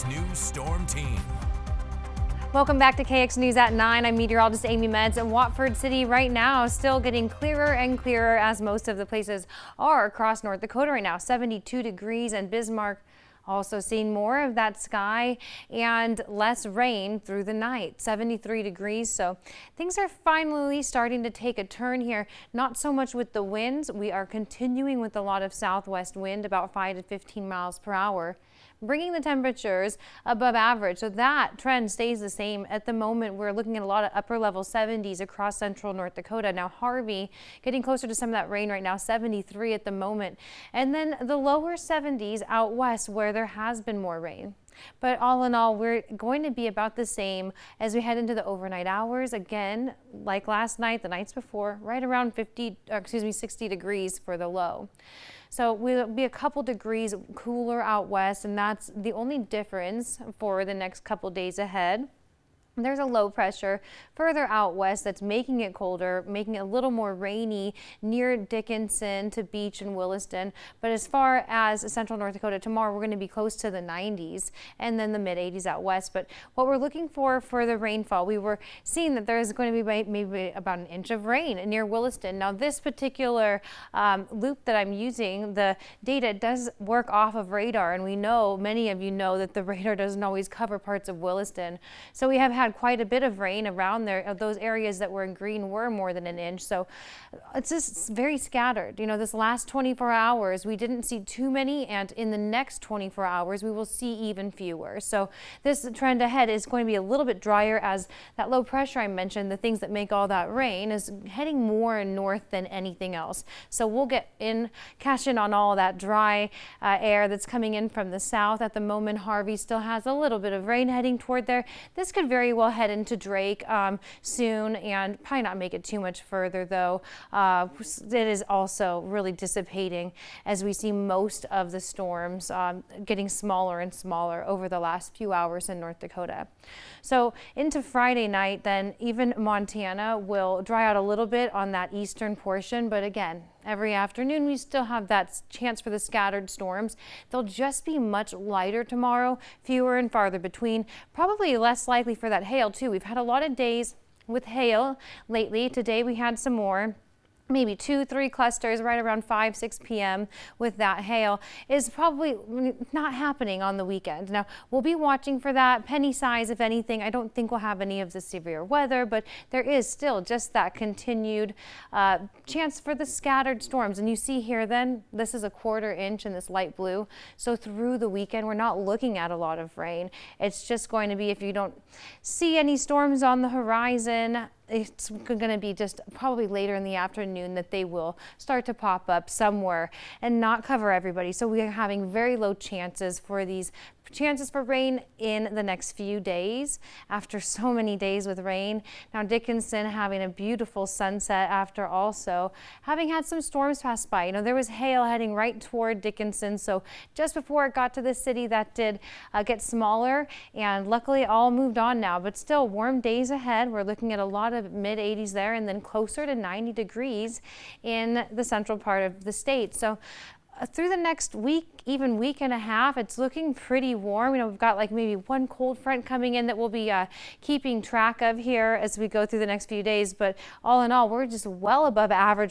KX News Storm Team. Welcome back to KX News at 9. I'm meteorologist Amy Metz, and Watford City right now still getting clearer and clearer as most of the places are across North Dakota right now. 72 degrees, and Bismarck also seeing more of that sky and less rain through the night. 73 degrees, so things are finally starting to take a turn here. Not so much with the winds. We are continuing with a lot of southwest wind, about 5 to 15 miles per hour, bringing the temperatures above average. So that trend stays the same. At the moment, we're looking at a lot of upper level 70s across central North Dakota. Now Harvey getting closer to some of that rain right now, 73 at the moment. And then the lower 70s out west where there has been more rain. But all in all, we're going to be about the same as we head into the overnight hours. Again, like last night, the nights before, right around 60 degrees for the low. So we'll be a couple degrees cooler out west, and that's the only difference for the next couple days ahead. There's a low pressure further out west that's making it colder, making it a little more rainy near Dickinson to Beach and Williston. But as far as central North Dakota, tomorrow we're going to be close to the 90s and then the mid 80s out west. But what we're looking for the rainfall, we were seeing that there's going to be maybe about an inch of rain near Williston. Now this particular loop that I'm using, the data does work off of radar, and we know, many of you know, that the radar doesn't always cover parts of Williston. So we have had quite a bit of rain around there. Those areas that were in green were more than an inch. So it's just very scattered. You know, this last 24 hours, we didn't see too many, and in the next 24 hours, we will see even fewer. So this trend ahead is going to be a little bit drier, as that low pressure I mentioned, the things that make all that rain, is heading more north than anything else. So we'll cash in on all that dry air that's coming in from the south. At the moment, Harvey still has a little bit of rain heading toward there. This could very well head into Drake soon, and probably not make it too much further though. It is also really dissipating as we see most of the storms getting smaller and smaller over the last few hours in North Dakota. So into Friday night, then even Montana will dry out a little bit on that eastern portion, but again, every afternoon we still have that chance for the scattered storms. They'll just be much lighter tomorrow, fewer and farther between, probably less likely for that hail too. We've had a lot of days with hail lately. Today we had some more. Maybe 2-3 clusters right around 5-6 p.m. with that hail is probably not happening on the weekend. Now we'll be watching for that penny size. If anything, I don't think we'll have any of the severe weather, but there is still just that continued chance for the scattered storms. And you see here then, this is a 1/4 inch in this light blue. So through the weekend, we're not looking at a lot of rain. It's just going to be, if you don't see any storms on the horizon, it's going to be just probably later in the afternoon that they will start to pop up somewhere and not cover everybody. So we are having very low chances for rain in the next few days after so many days with rain. Now Dickinson having a beautiful sunset after also having had some storms pass by. You know, there was hail heading right toward Dickinson, so just before it got to the city, that did get smaller, and luckily all moved on now. But still, warm days ahead. We're looking at a lot of mid 80s there, and then closer to 90 degrees in the central part of the state. So through the next week, even week and a half, it's looking pretty warm. You know, we've got like maybe one cold front coming in that we'll be keeping track of here as we go through the next few days. But all in all, we're just well above average